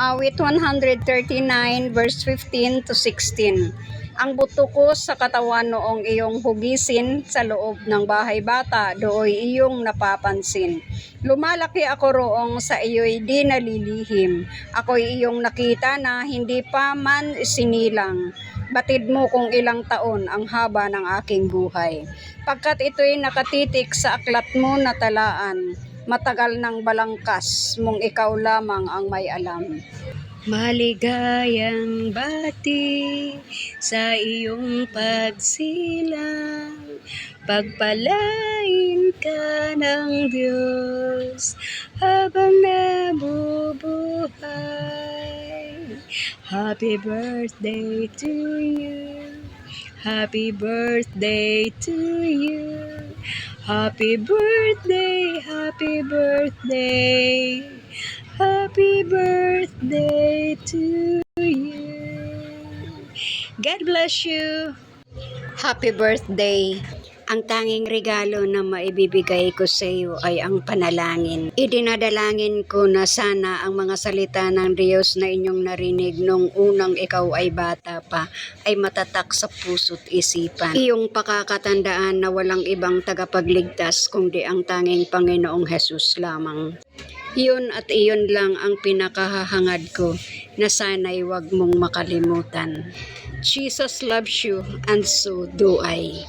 Awit 139 verse 15 to 16. Ang buto ko sa katawan noong iyong hugisin sa loob ng bahay bata, dooy iyong napapansin. Lumalaki ako roong sa iyo'y di nalilihim. Ako'y iyong nakita na hindi pa man isinilang. Batid mo kung ilang taon ang haba ng aking buhay. Pagkat ito'y nakatitik sa aklat mo na talaan, matagal ng balangkas mong ikaw lamang ang may alam. Maligayang bati sa iyong pagsilang, pagpalain ka ng Diyos habang nabubuhay. Happy birthday to you, happy birthday to you, happy birthday, happy birthday, happy birthday to you. God bless you. Happy birthday. Ang tanging regalo na maibibigay ko sa iyo ay ang panalangin. Idinadalangin ko na sana ang mga salita ng Diyos na inyong narinig nung unang ikaw ay bata pa ay matatak sa puso't isipan. Iyong pakakatandaan na walang ibang tagapagligtas kundi ang tanging Panginoong Hesus lamang. Iyon at iyon lang ang pinakahahangad ko na sana'y wag mong makalimutan. Jesus loves you and so do I.